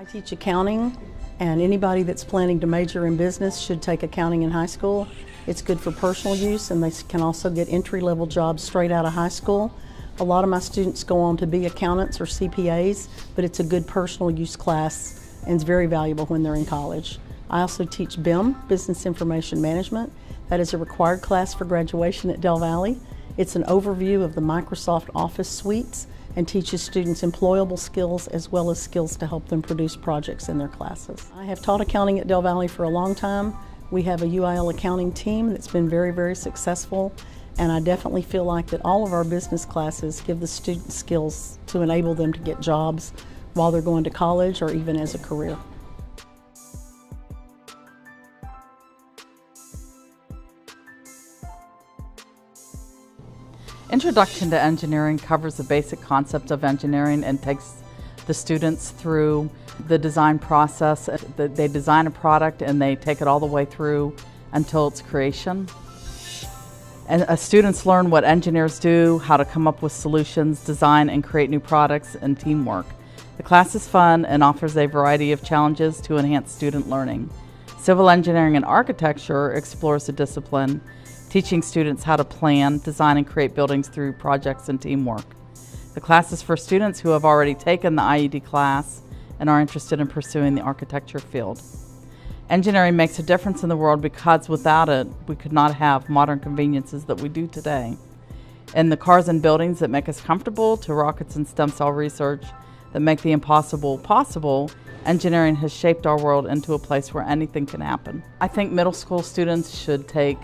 I teach accounting, and anybody that's planning to major in business should take accounting in high school. It's good for personal use, and they can also get entry-level jobs straight out of high school. A lot of my students go on to be accountants or CPAs, but it's a good personal use class and it's very valuable when they're in college. I also teach BIM, Business Information Management. That is a required class for graduation at Del Valle. It's an overview of the Microsoft Office suites and teaches students employable skills as well as skills to help them produce projects in their classes. I have taught accounting at Del Valle for a long time. We have a UIL accounting team that's been very, very successful, and I definitely feel like that all of our business classes give the students skills to enable them to get jobs while they're going to college or even as a career. Introduction to Engineering covers the basic concept of engineering and takes the students through the design process. They design a product and they take it all the way through until its creation. And students learn what engineers do, how to come up with solutions, design and create new products, and teamwork. The class is fun and offers a variety of challenges to enhance student learning. Civil Engineering and Architecture explores the discipline, teaching students how to plan, design, and create buildings through projects and teamwork. The class is for students who have already taken the IED class and are interested in pursuing the architecture field. Engineering makes a difference in the world because without it, we could not have modern conveniences that we do today. In the cars and buildings that make us comfortable, to rockets and stem cell research that make the impossible possible, engineering has shaped our world into a place where anything can happen. I think middle school students should take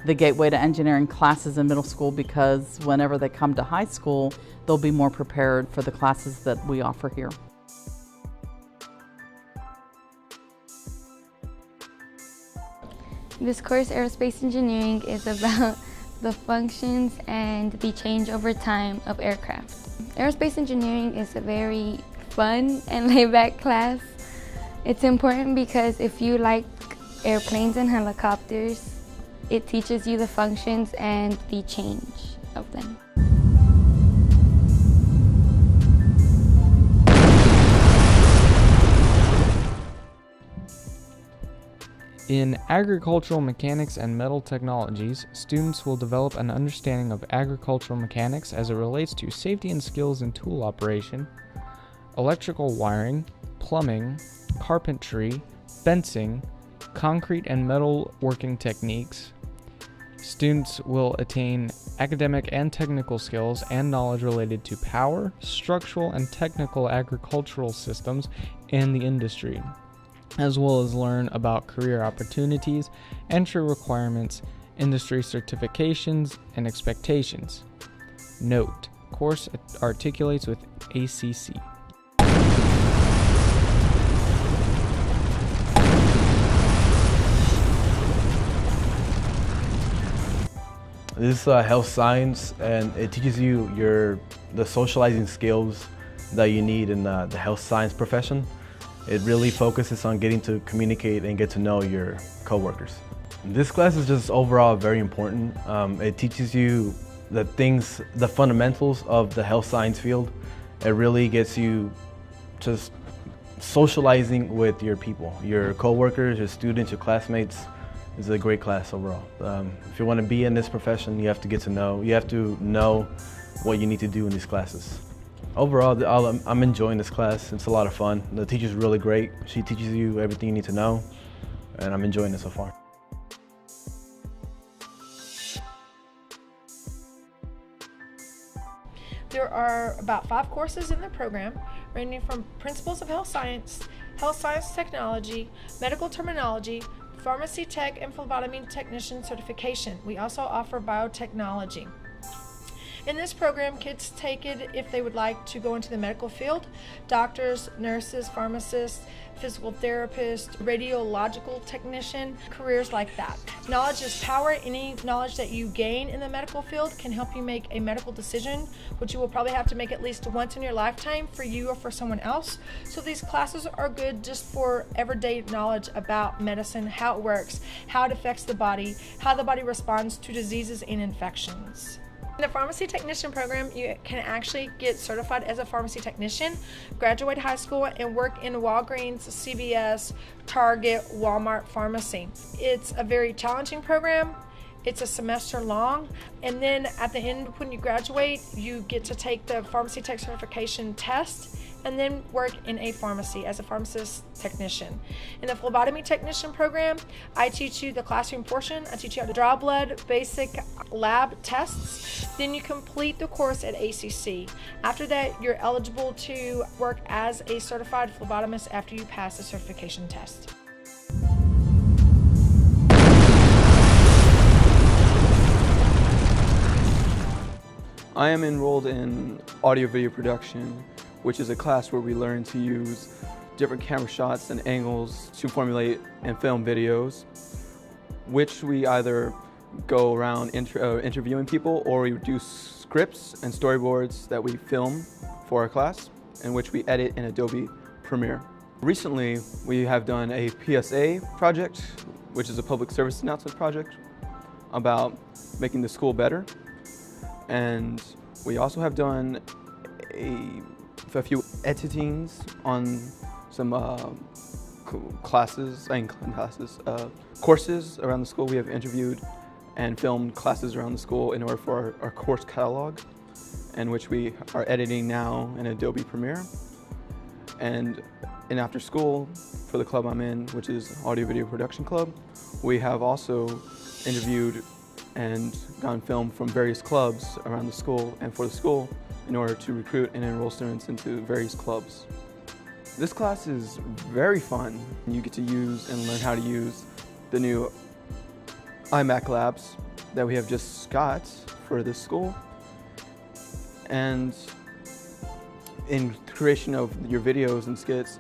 the Gateway to Engineering classes in middle school because whenever they come to high school, they'll be more prepared for the classes that we offer here. This course, Aerospace Engineering, is about the functions and the change over time of aircraft. Aerospace Engineering is a very fun and laid-back class. It's important because if you like airplanes and helicopters, it teaches you the functions and the change of them. In agricultural mechanics and metal technologies, students will develop an understanding of agricultural mechanics as it relates to safety and skills in tool operation, electrical wiring, plumbing, carpentry, fencing, concrete and metal working techniques. Students will attain academic and technical skills and knowledge related to power, structural, and technical agricultural systems and the industry, as well as learn about career opportunities, entry requirements, industry certifications, and expectations. Note: course articulates with ACC. This is health science, and it teaches you the socializing skills that you need in the health science profession. It really focuses on getting to communicate and get to know your coworkers. This class is just overall very important. It teaches you the fundamentals of the health science field. It really gets you just socializing with your people, your coworkers, your students, your classmates. It's a great class overall. If you want to be in this profession, you have to know what you need to do in these classes. Overall, I'm enjoying this class. It's a lot of fun. The teacher's really great. She teaches you everything you need to know, and I'm enjoying it so far. There are about 5 courses in the program, ranging from Principles of Health Science Technology, Medical Terminology, Pharmacy Tech, and Phlebotomy Technician Certification. We also offer Biotechnology. In this program, kids take it if they would like to go into the medical field: doctors, nurses, pharmacists, physical therapist, radiological technician, careers like that. Knowledge is power. Any knowledge that you gain in the medical field can help you make a medical decision, which you will probably have to make at least once in your lifetime for you or for someone else. So these classes are good just for everyday knowledge about medicine, how it works, how it affects the body, how the body responds to diseases and infections. In the pharmacy technician program, you can actually get certified as a pharmacy technician, graduate high school, and work in Walgreens, CVS, Target, Walmart pharmacy. It's a very challenging program. It's a semester long, and then at the end, when you graduate, you get to take the pharmacy tech certification test and then work in a pharmacy as a pharmacist technician. In the phlebotomy technician program, I teach you the classroom portion. I teach you how to draw blood, basic lab tests. Then you complete the course at ACC. After that, you're eligible to work as a certified phlebotomist after you pass the certification test. I am enrolled in audio-video production, which is a class where we learn to use different camera shots and angles to formulate and film videos, which we either go around interviewing people, or we do scripts and storyboards that we film for our class, in which we edit in Adobe Premiere. Recently, we have done a PSA project, which is a public service announcement project about making the school better. And we also have done a few editings on some courses around the school. We have interviewed and filmed classes around the school in order for our course catalog, in which we are editing now in Adobe Premiere. And after school, for the club I'm in, which is Audio Video Production Club, we have also interviewed and gotten film from various clubs around the school and for the school in order to recruit and enroll students into various clubs. This class is very fun. You get to use and learn how to use the new iMac labs that we have just got for this school. And in creation of your videos and skits,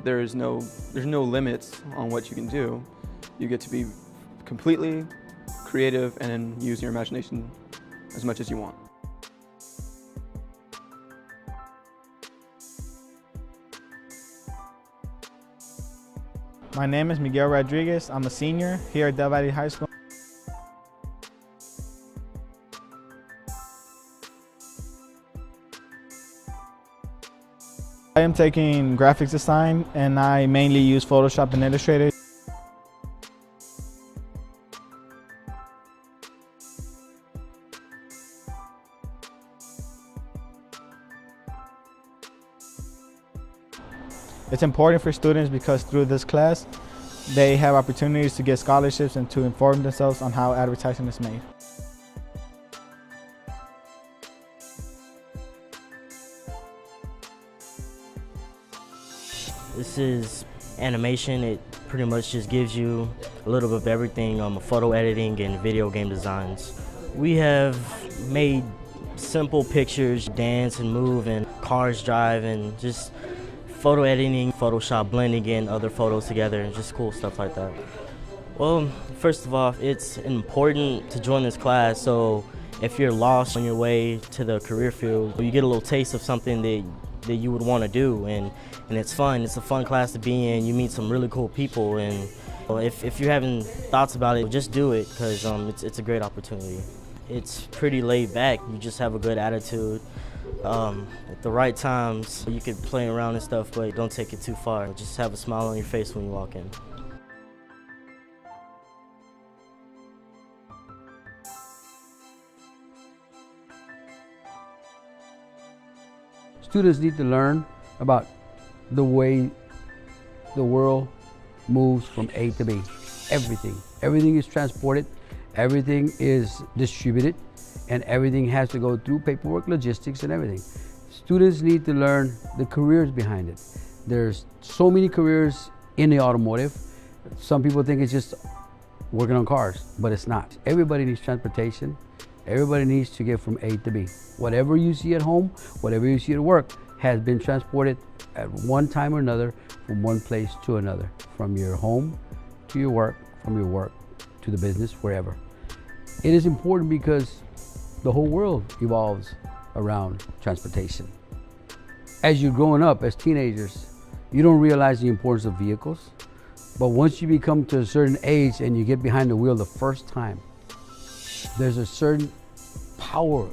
there's no limits on what you can do. You get to be completely creative and use your imagination as much as you want. My name is Miguel Rodriguez. I'm a senior here at Del Valle High School. I am taking graphics design, and I mainly use Photoshop and Illustrator. It's important for students because through this class, they have opportunities to get scholarships and to inform themselves on how advertising is made. This is animation. It pretty much just gives you a little bit of everything, photo editing and video game designs. We have made simple pictures, dance and move, and cars drive, and just photo editing, Photoshop blending in other photos together, and just cool stuff like that. Well, first of all, it's important to join this class, so if you're lost on your way to the career field, you get a little taste of something that you would want to do, and it's fun. It's a fun class to be in. You meet some really cool people, and if you're having thoughts about it, just do it, because it's a great opportunity. It's pretty laid back. You just have a good attitude. At the right times, you could play around and stuff, but don't take it too far. Just have a smile on your face when you walk in. Students need to learn about the way the world moves from A to B. Everything is transported, everything is distributed, and everything has to go through paperwork, logistics, and everything. Students need to learn the careers behind it. There's so many careers in the automotive. Some people think it's just working on cars, but it's not. Everybody needs transportation. Everybody needs to get from A to B. Whatever you see at home, whatever you see at work, has been transported at one time or another from one place to another, from your home to your work, from your work to the business, wherever. It is important because the whole world evolves around transportation. As you're growing up, as teenagers, you don't realize the importance of vehicles, but once you become to a certain age and you get behind the wheel the first time, there's a certain power power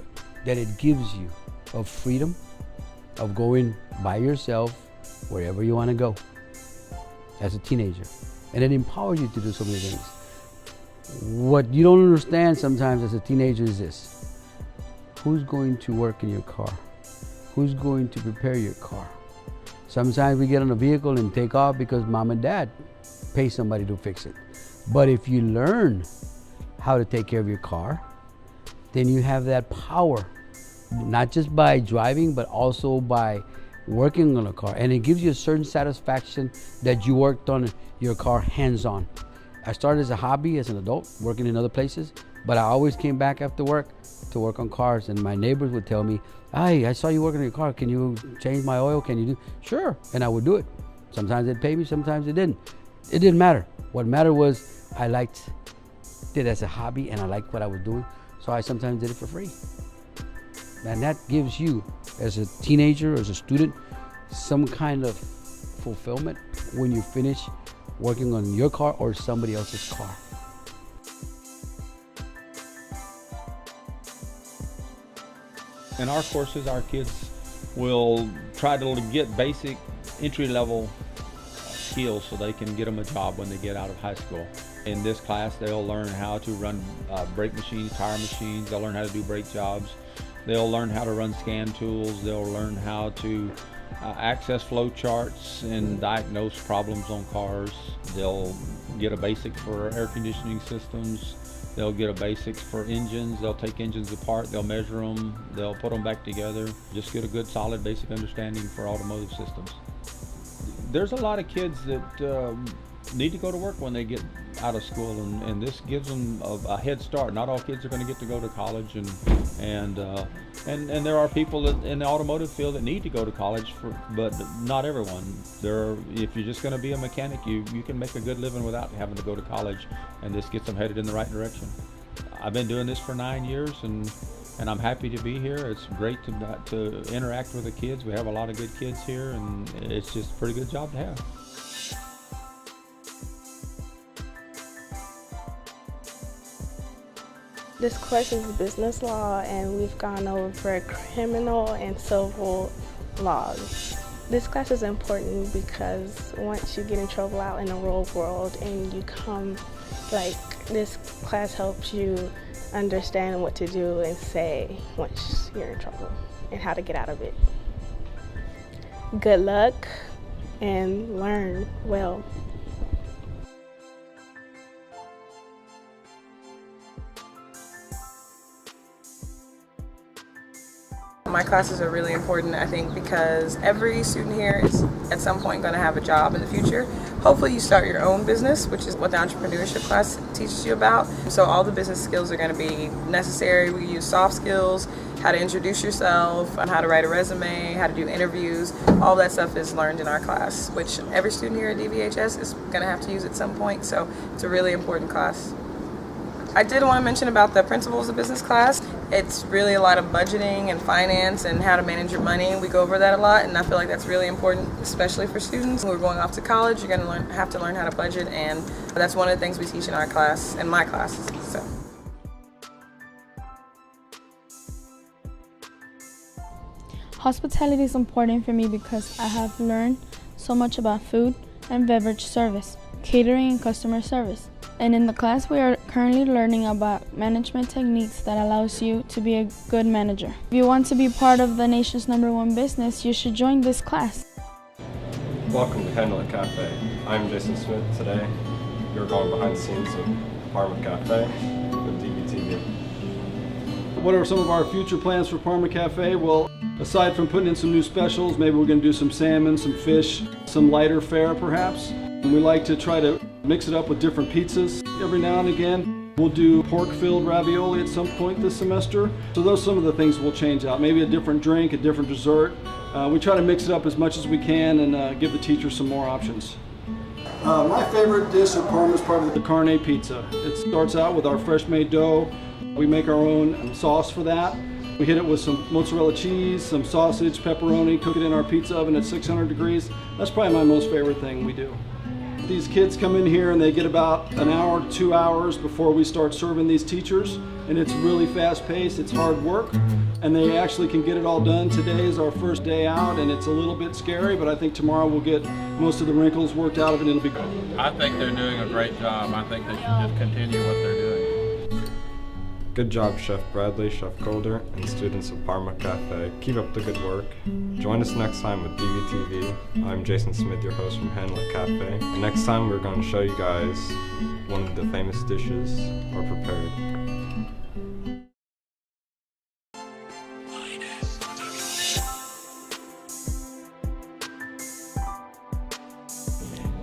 that it gives you of freedom, of going by yourself wherever you want to go as a teenager. And it empowers you to do so many things. What you don't understand sometimes as a teenager is this: who's going to work in your car? Who's going to prepare your car? Sometimes we get on a vehicle and take off because mom and dad pay somebody to fix it. But if you learn how to take care of your car, then you have that power, not just by driving, but also by working on a car. And it gives you a certain satisfaction that you worked on your car hands-on. I started as a hobby as an adult, working in other places, but I always came back after work to work on cars. And my neighbors would tell me, "Hey, I saw you working on your car. Can you change my oil? Can you do?" Sure, and I would do it. Sometimes they'd pay me, sometimes they didn't. It didn't matter. What mattered was I liked it as a hobby and I liked what I was doing, so I sometimes did it for free. And that gives you, as a teenager, as a student, some kind of fulfillment when you finish working on your car or somebody else's car. In our courses, our kids will try to get basic entry-level skills so they can get them a job when they get out of high school. In this class, they'll learn how to run brake machines, tire machines. They'll learn how to do brake jobs. They'll learn how to run scan tools. They'll learn how to access flow charts and diagnose problems on cars. They'll get a basic for air conditioning systems. They'll get a basics for engines. They'll take engines apart. They'll measure them. They'll put them back together. Just get a good, solid, basic understanding for automotive systems. There's a lot of kids that need to go to work when they get out of school, and this gives them a head start. Not all kids are going to get to go to college, and there are people that, in the automotive field, that need to go to college, but not everyone. If you're just going to be a mechanic, you can make a good living without having to go to college, and this gets them headed in the right direction. I've been doing this for 9 years, and I'm happy to be here. It's great to interact with the kids. We have a lot of good kids here, and it's just a pretty good job to have. This course is business law, and we've gone over criminal and civil laws. This class is important because once you get in trouble out in the real world and you come, this class helps you understand what to do and say once you're in trouble and how to get out of it. Good luck and learn well. My classes are really important, I think, because every student here is at some point going to have a job in the future. Hopefully you start your own business, which is what the entrepreneurship class teaches you about. So all the business skills are going to be necessary. We use soft skills, how to introduce yourself, how to write a resume, how to do interviews. All that stuff is learned in our class, which every student here at DVHS is going to have to use at some point. So it's a really important class. I did want to mention about the principles of business class. It's really a lot of budgeting and finance and how to manage your money. We go over that a lot, and I feel like that's really important, especially for students who are going off to college. You're going to have to learn how to budget, and that's one of the things we teach in our class, in my classes. So. Hospitality is important for me because I have learned so much about food and beverage service, catering and customer service. And in the class we are currently learning about management techniques that allows you to be a good manager. If you want to be part of the nation's #1 business, you should join this class. Welcome to Candlelit Cafe. I'm Jason Smith. Today we're going behind the scenes of Parma Cafe with DVTV. What are some of our future plans for Parma Cafe? Well, aside from putting in some new specials, maybe we're going to do some salmon, some fish, some lighter fare perhaps. And we like to try to mix it up with different pizzas every now and again. We'll do pork-filled ravioli at some point this semester. So those are some of the things we'll change out. Maybe a different drink, a different dessert. We try to mix it up as much as we can and give the teachers some more options. My favorite dish at Parma is probably the carne pizza. It starts out with our fresh-made dough. We make our own sauce for that. We hit it with some mozzarella cheese, some sausage, pepperoni, cook it in our pizza oven at 600 degrees. That's probably my most favorite thing we do. These kids come in here and they get about an hour, 2 hours before we start serving these teachers, and it's really fast paced, it's hard work, and they actually can get it all done. Today is our first day out and it's a little bit scary, but I think tomorrow we'll get most of the wrinkles worked out of it and it'll be good. I think they're doing a great job. I think they should just continue what they're doing. Good job, Chef Bradley, Chef Golder, and students of Parma Cafe. Keep up the good work. Join us next time with DVTV. I'm Jason Smith, your host from Hamlet Cafe. And next time we're going to show you guys one of the famous dishes are prepared.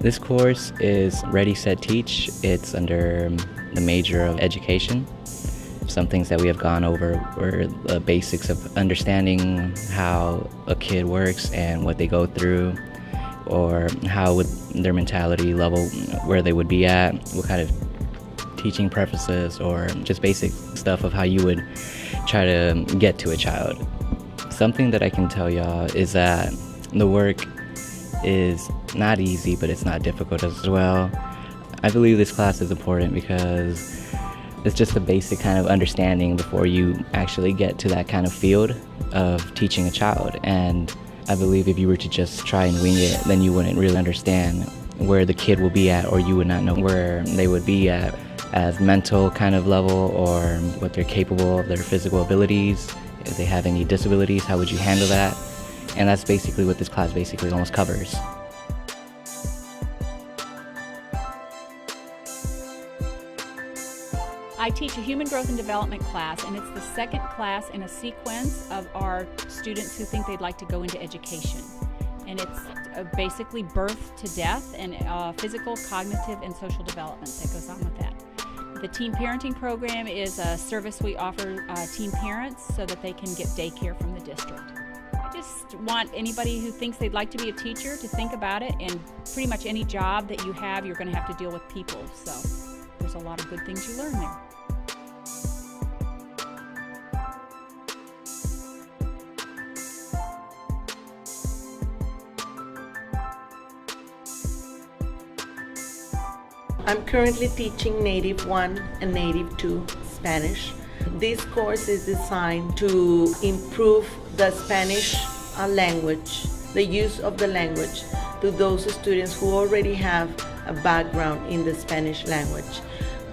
This course is Ready, Set, Teach. It's under the major of education. Some things that we have gone over were the basics of understanding how a kid works and what they go through, or how would their mentality level, where they would be at, what kind of teaching preferences, or just basic stuff of how you would try to get to a child. Something that I can tell y'all is that the work is not easy, but it's not difficult as well. I believe this class is important because it's just a basic kind of understanding before you actually get to that kind of field of teaching a child. And I believe if you were to just try and wing it, then you wouldn't really understand where the kid will be at, or you would not know where they would be at as mental kind of level, or what they're capable of, their physical abilities. If they have any disabilities, how would you handle that? And that's basically what this class basically almost covers. I teach a human growth and development class, and it's the second class in a sequence of our students who think they'd like to go into education. And it's basically birth to death, and physical, cognitive, and social development that goes on with that. The teen parenting program is a service we offer teen parents so that they can get daycare from the district. I just want anybody who thinks they'd like to be a teacher to think about it, and pretty much any job that you have, you're going to have to deal with people. So there's a lot of good things you learn there. I'm currently teaching Native 1 and Native 2 Spanish. This course is designed to improve the Spanish language, the use of the language, to those students who already have a background in the Spanish language.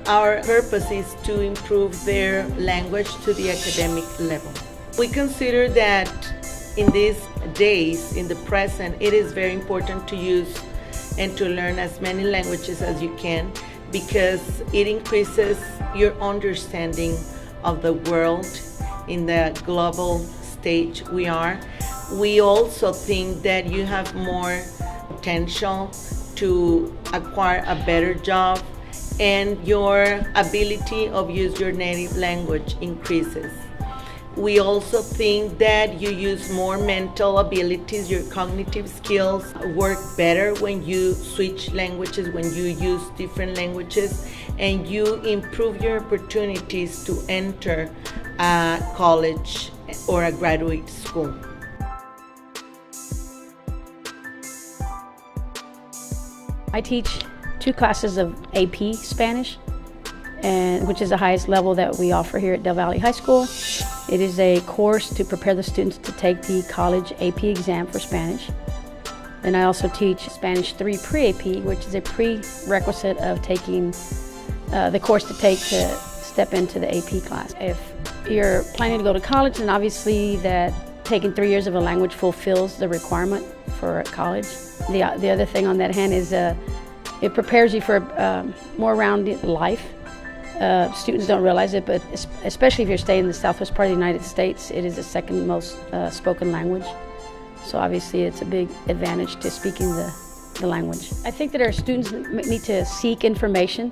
Our purpose is to improve their language to the academic level. We consider that in these days, in the present, it is very important to use and to learn as many languages as you can, because it increases your understanding of the world in the global stage we are. We also think that you have more potential to acquire a better job, and your ability of use your native language increases. We also think that you use more mental abilities, your cognitive skills work better when you switch languages, when you use different languages, and you improve your opportunities to enter a college or a graduate school. I teach 2 classes of AP Spanish, which is the highest level that we offer here at Del Valle High School. It is a course to prepare the students to take the college AP exam for Spanish. Then I also teach Spanish 3 Pre-AP, which is a prerequisite of taking the course to take to step into the AP class. If you're planning to go to college, then obviously that taking 3 years of a language fulfills the requirement for college. The other thing on that hand is it prepares you for a more rounded life. Students don't realize it, but especially if you're staying in the southwest part of the United States, it is the second most spoken language. So obviously it's a big advantage to speaking the language. I think that our students need to seek information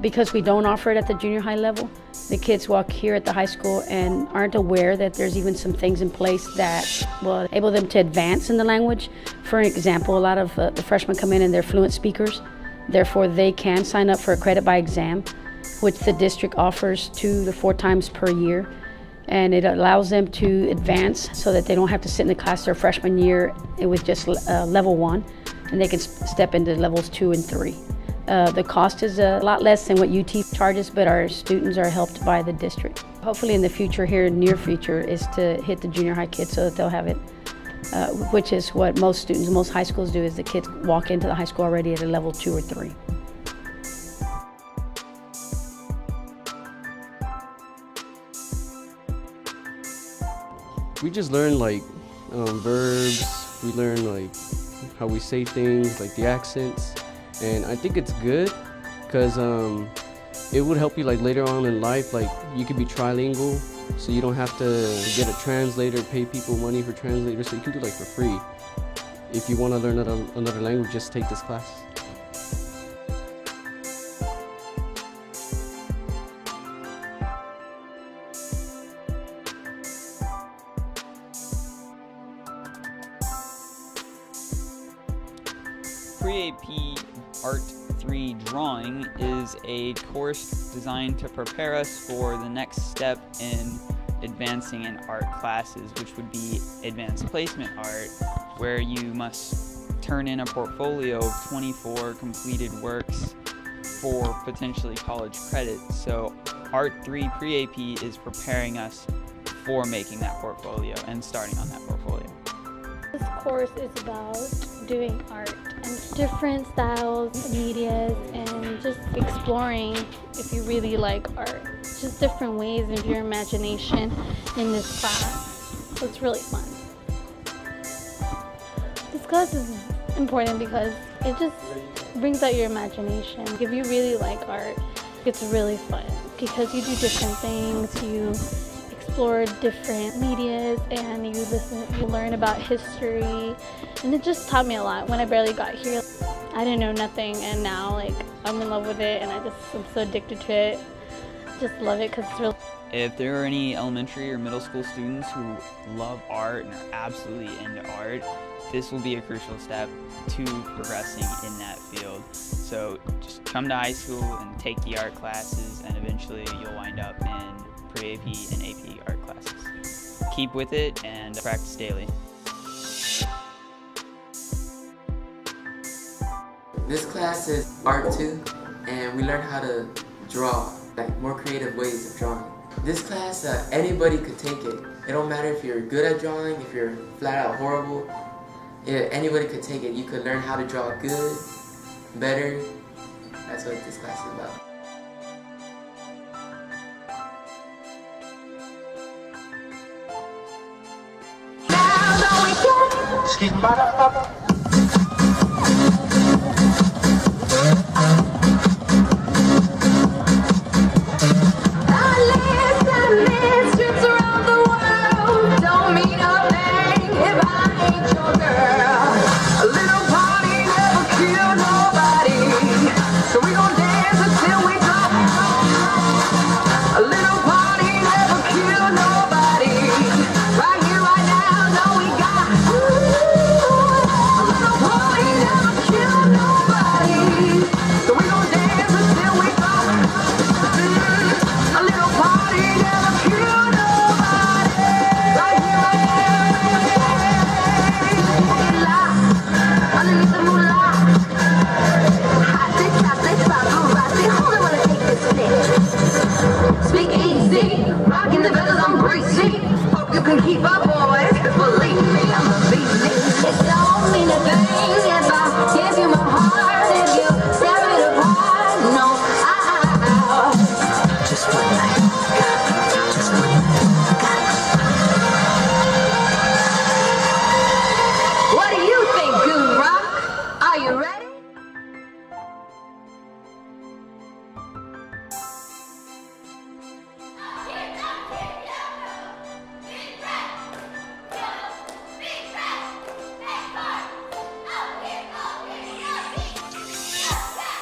because we don't offer it at the junior high level. The kids walk here at the high school and aren't aware that there's even some things in place that will enable them to advance in the language. For example, a lot of the freshmen come in and they're fluent speakers. Therefore, they can sign up for a credit by exam, which the district offers 2 to 4 times per year. And it allows them to advance so that they don't have to sit in the class their freshman year with just level 1. and they can step into levels 2 and 3. The cost is a lot less than what UT charges, but our students are helped by the district. Hopefully in the future, here near future, is to hit the junior high kids so that they'll have it, which is what most students, most high schools do, is the kids walk into the high school already at a level 2 or 3. We just learn like verbs, we learn like how we say things, like the accents, and I think it's good because it would help you like later on in life, like you could be trilingual, so you don't have to get a translator, pay people money for translators, so you can do like for free. If you want to learn another language, just take this class. Pre-AP Art 3 Drawing is a course designed to prepare us for the next step in advancing in art classes, which would be advanced placement art, where you must turn in a portfolio of 24 completed works for potentially college credit. So Art 3 Pre-AP is preparing us for making that portfolio and starting on that portfolio. This course is about doing art and different styles, medias, and just exploring if you really like art. Just different ways of your imagination in this class. So it's really fun. This class is important because it just brings out your imagination. If you really like art, it's really fun because you do different things. You explore different medias and you learn about history, and it just taught me a lot. When I barely got here, I didn't know nothing, and now like I'm in love with it, and I'm so addicted to it. Just love it because it's real. If there are any elementary or middle school students who love art and are absolutely into art, this will be a crucial step to progressing in that field. So just come to high school and take the art classes, and eventually you'll wind up in pre-AP and AP art classes. Keep with it and practice daily. This class is Art 2, and we learn how to draw, like more creative ways of drawing. This class, anybody could take it. It don't matter if you're good at drawing, if you're flat out horrible. Anybody could take it. You could learn how to draw good, better. That's what this class is about.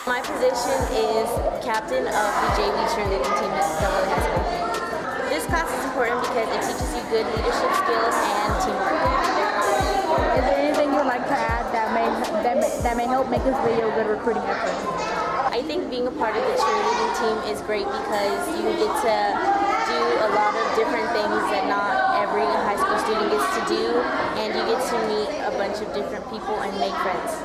My position is captain of the JV cheerleading team at Valle High School. This class is important because it teaches you good leadership skills and teamwork. Is there anything you'd like to add that may help make this video a good recruiting effort? I think being a part of the cheerleading team is great because you get to do a lot of different things that not every high school student gets to do, and you get to meet a bunch of different people and make friends.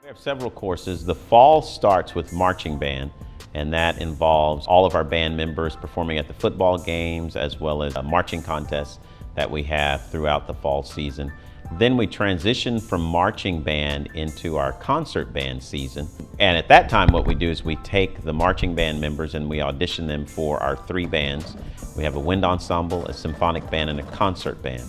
We have several courses. The fall starts with marching band, and that involves all of our band members performing at the football games as well as marching contests that we have throughout the fall season. Then we transition from marching band into our concert band season. And at that time, what we do is we take the marching band members and we audition them for our 3 bands. We have a wind ensemble, a symphonic band, and a concert band.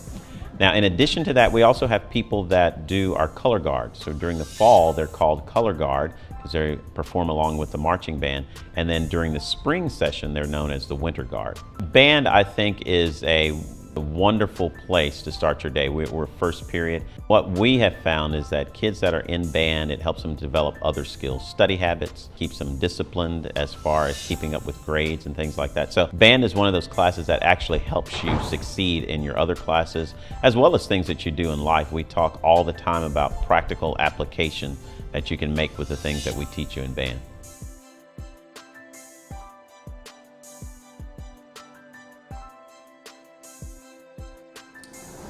Now, in addition to that, we also have people that do our color guard. So during the fall, they're called color guard because they perform along with the marching band. And then during the spring session, they're known as the winter guard. Band, I think, is a wonderful place to start your day. We're first period. What we have found is that kids that are in band, it helps them develop other skills, study habits, keeps them disciplined as far as keeping up with grades and things like that. So band is one of those classes that actually helps you succeed in your other classes, as well as things that you do in life. We talk all the time about practical application that you can make with the things that we teach you in band.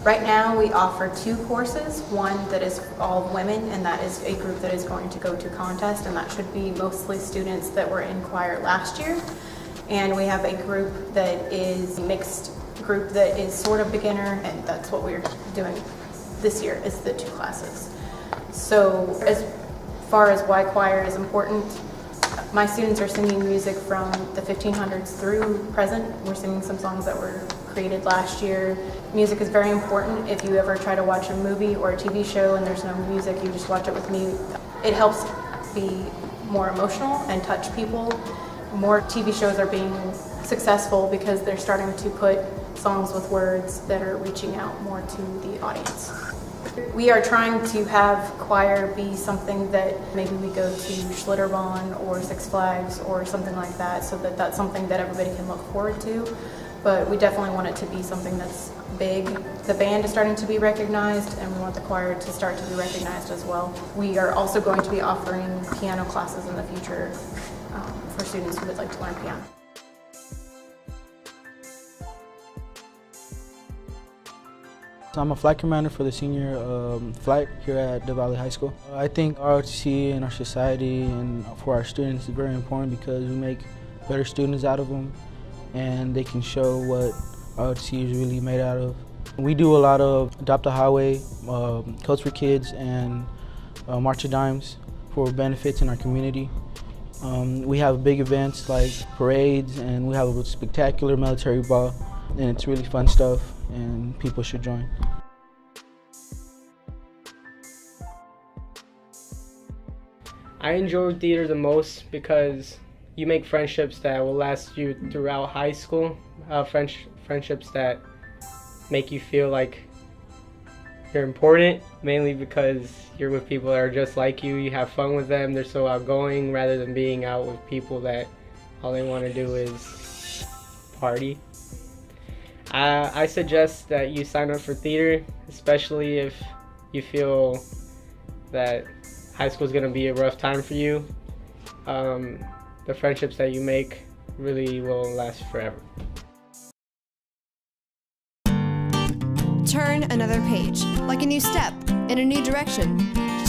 Right now we offer 2 courses, one that is all women, and that is a group that is going to go to contest, and that should be mostly students that were in choir last year. And we have a group that is a mixed group that is sort of beginner, and that's what we're doing this year, is the 2 classes. So as far as why choir is important, my students are singing music from the 1500s through present. We're singing some songs that were created last year. Music is very important. If you ever try to watch a movie or a TV show and there's no music, you just watch it with mute. It helps be more emotional and touch people. More TV shows are being successful because they're starting to put songs with words that are reaching out more to the audience. We are trying to have choir be something that maybe we go to Schlitterbahn or Six Flags or something like that, so that that's something that everybody can look forward to. But we definitely want it to be something that's big. The band is starting to be recognized, and we want the choir to start to be recognized as well. We are also going to be offering piano classes in the future for students who would like to learn piano. So I'm a flight commander for the senior flight here at Valle High School. I think ROTC in our society and for our students is very important because we make better students out of them, and they can show what ROTC is really made out of. We do a lot of Adopt a Highway, Codes for Kids, and March of Dimes for benefits in our community. We have big events like parades, and we have a spectacular military ball, and it's really fun stuff, and people should join. I enjoy theater the most because you make friendships that will last you throughout high school, friendships that make you feel like you're important, mainly because you're with people that are just like you have fun with them, they're so outgoing, rather than being out with people that all they want to do is party. I suggest that you sign up for theater, especially if you feel that high school is going to be a rough time for you. The friendships that you make really will last forever. Turn another page, like a new step in a new direction.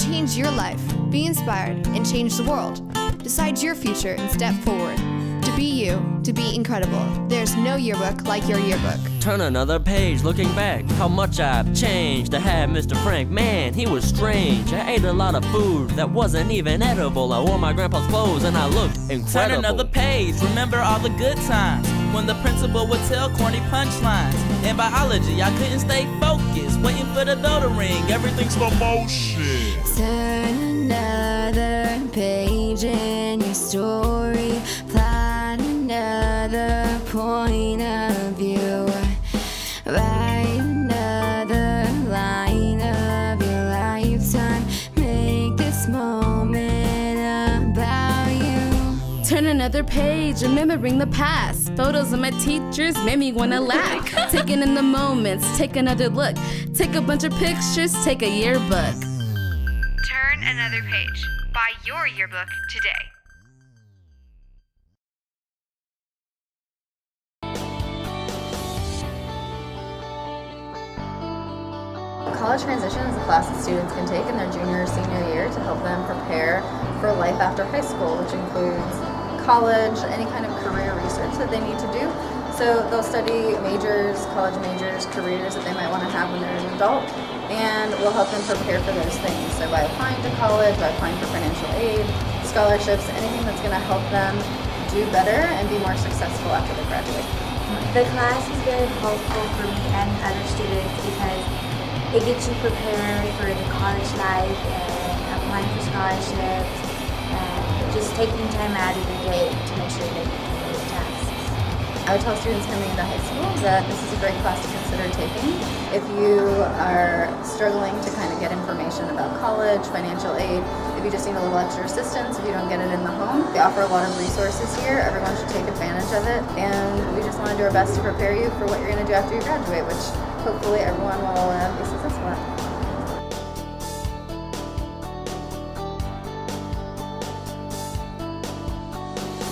Change your life, be inspired, and change the world. Decide your future and step forward. To be you, to be incredible. There's no yearbook like your yearbook. Turn another page, looking back, how much I've changed. I had Mr. Frank, man, he was strange. I ate a lot of food that wasn't even edible. I wore my grandpa's clothes and I looked incredible. Turn another page, remember all the good times when the principal would tell corny punchlines. In biology, I couldn't stay focused, waiting for the bell to ring. Everything's slow motion. Turn another page in your story. Plot another point of view. Write another line of your lifetime. Make this moment about you. Turn another page, remembering the past. Photos of my teachers made me wanna laugh. Taking in the moments, take another look. Take a bunch of pictures, take a yearbook. Turn another page. Buy your yearbook today. College transition is a class that students can take in their junior or senior year to help them prepare life after high school, which includes college, any kind of career research that they need to do. So they'll study majors, college majors, careers that they might want to have when they're an adult, and we'll help them prepare for those things. So by applying to college, by applying for financial aid, scholarships, anything that's going to help them do better and be more successful after they graduate. The class is very helpful for me and other students because it gets you prepared for the college life and applying for scholarships and just taking time out of your day to make sure that you can do the tasks. I would tell students coming into high school that this is a great class to consider taking. If you are struggling to kind of get information about college, financial aid, if you just need a little extra assistance, if you don't get it in the home, we offer a lot of resources here. Everyone should take advantage of it, and we just want to do our best to prepare you for what you're going to do after you graduate, which hopefully everyone will be successful at.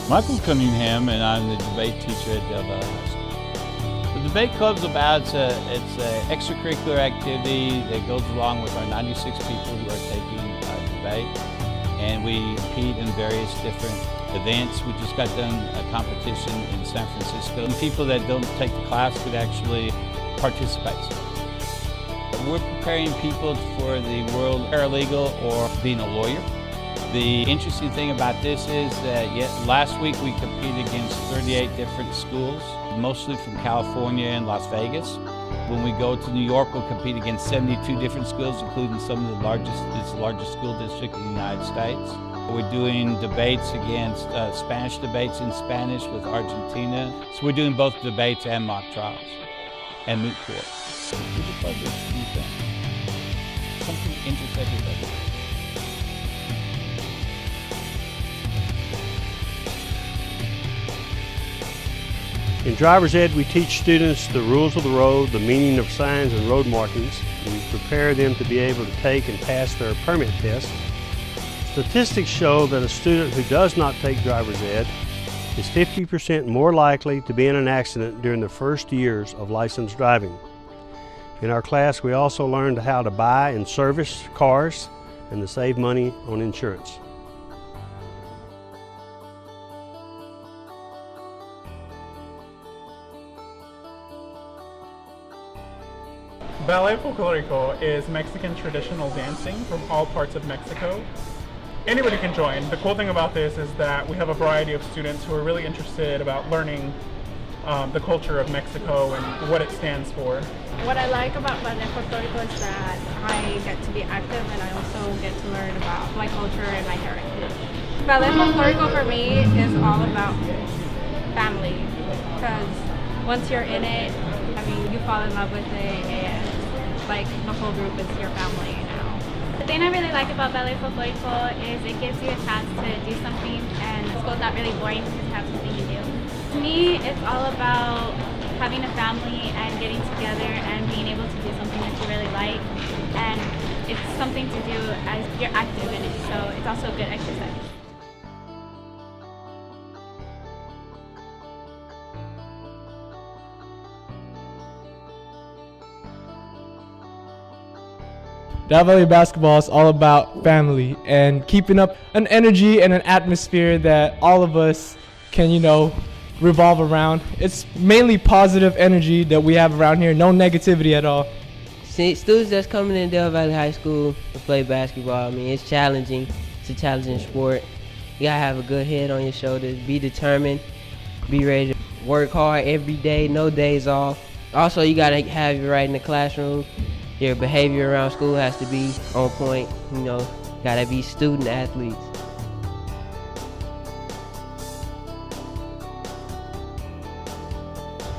Michael Cunningham, and I'm the debate teacher at Del Valle High School. The debate club's about it's an extracurricular activity that goes along with our 96 people who are taking debate, and we compete in various different events. We just got done a competition in San Francisco, and people that don't take the class could actually participate. We're preparing people for the world paralegal or being a lawyer. The interesting thing about this is that last week we competed against 38 different schools, mostly from California and Las Vegas. When we go to New York, we'll compete against 72 different schools, including some of the largest school district in the United States. We're doing debates against Spanish debates in Spanish with Argentina. So we're doing both debates and mock trials and moot court. Something interests everybody. In driver's ed, we teach students the rules of the road, the meaning of signs and road markings. We prepare them to be able to take and pass their permit test. Statistics show that a student who does not take driver's ed is 50% more likely to be in an accident during the first years of licensed driving. In our class, we also learned how to buy and service cars and to save money on insurance. Ballet Folklorico is Mexican traditional dancing from all parts of Mexico. Anybody can join. The cool thing about this is that we have a variety of students who are really interested about learning the culture of Mexico and what it stands for. What I like about Ballet Folklorico is that I get to be active and I also get to learn about my culture and my heritage. Ballet Folklorico for me is all about family, because once you're in it, I mean, you fall in love with it, and like the whole group is your family now. The thing I really like about Valle is it gives you a chance to do something, and school's not really boring because you have something to do. To me, it's all about having a family and getting together and being able to do something that you really like, and it's something to do as you're active in it, so it's also a good exercise. Del Valle basketball is all about family and keeping up an energy and an atmosphere that all of us can, revolve around. It's mainly positive energy that we have around here, no negativity at all. Students that's coming in Del Valle High School to play basketball, it's challenging. It's a challenging sport. You gotta have a good head on your shoulders, be determined, be ready to work hard every day, no days off. Also, you gotta have it right in the classroom. Your behavior around school has to be on point, gotta be student athletes.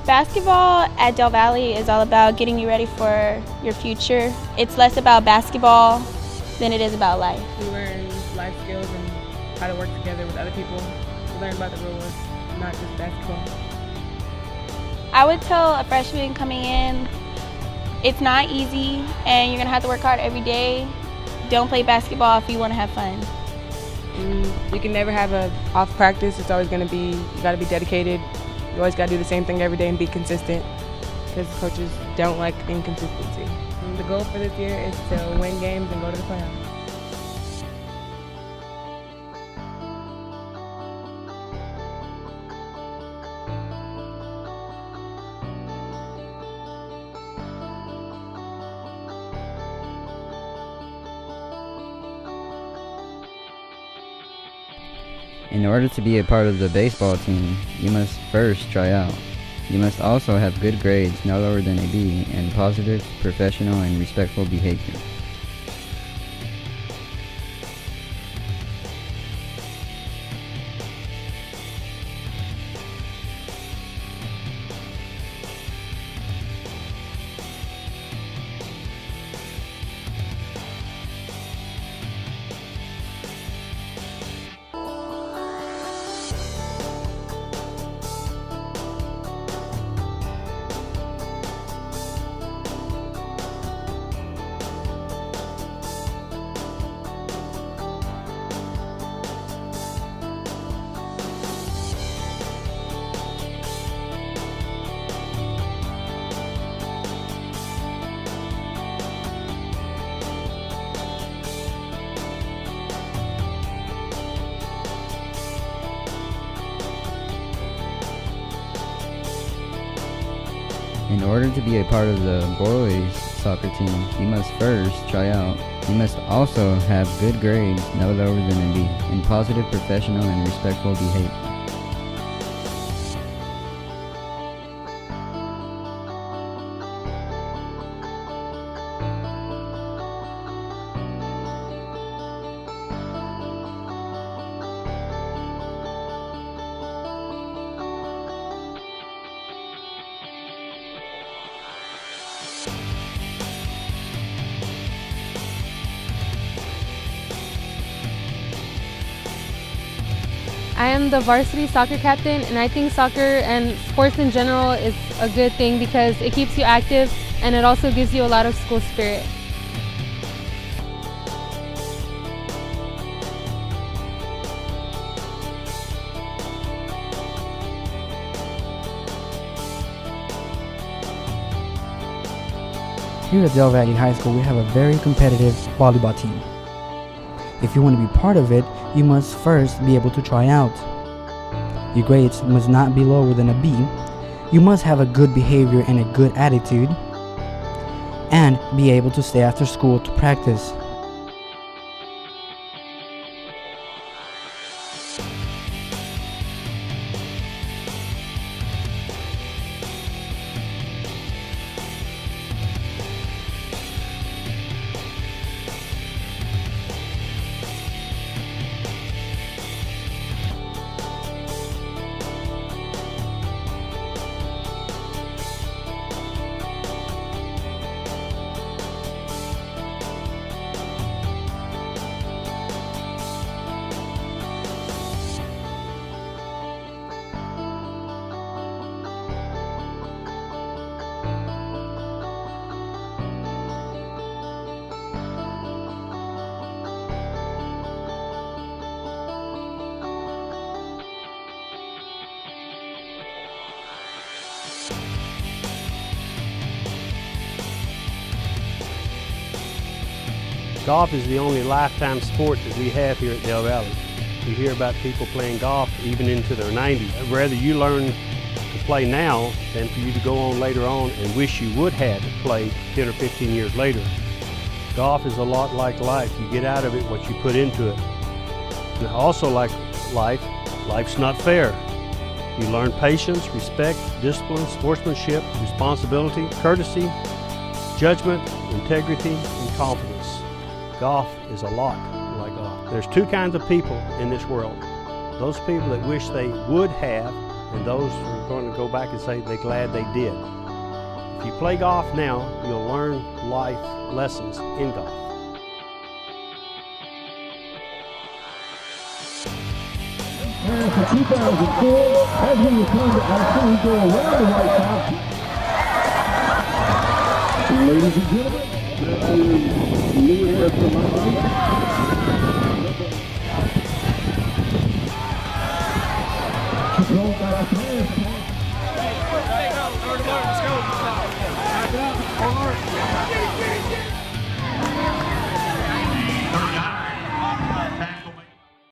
Basketball at Del Valle is all about getting you ready for your future. It's less about basketball than it is about life. We learn life skills and how to work together with other people. We learn about the rules, not just basketball. I would tell a freshman coming in, it's not easy and you're gonna have to work hard every day. Don't play basketball if you wanna have fun. You can never have a off practice. It's always gonna be, you gotta be dedicated. You always gotta do the same thing every day and be consistent, because coaches don't like inconsistency. And the goal for this year is to win games and go to the playoffs. In order to be a part of the baseball team, you must first try out. You must also have good grades, no lower than a B, and positive, professional, and respectful behavior. In order to be a part of the boys soccer team, you must first try out. You must also have good grades, no lower than a B, and positive, professional, and respectful behavior. I am the varsity soccer captain, and I think soccer and sports in general is a good thing because it keeps you active and it also gives you a lot of school spirit. Here at Del Valle High School, we have a very competitive volleyball team. If you want to be part of it, you must first be able to try out. Your grades must not be lower than a B. You must have a good behavior and a good attitude, and be able to stay after school to practice. Golf is the only lifetime sport that we have here at Del Valle. You hear about people playing golf even into their 90s. I'd rather you learn to play now than for you to go on later on and wish you would have played 10 or 15 years later. Golf is a lot like life. You get out of it what you put into it. And also like life, life's not fair. You learn patience, respect, discipline, sportsmanship, responsibility, courtesy, judgment, integrity, and confidence. Golf is a lot like golf. There's two kinds of people in this world. Those people that wish they would have, and those who are going to go back and say they're glad they did. If you play golf now, you'll learn life lessons in golf. And for 2004, as we return to action, we go around the White Sox. Ladies and gentlemen, that is Louis Escalante.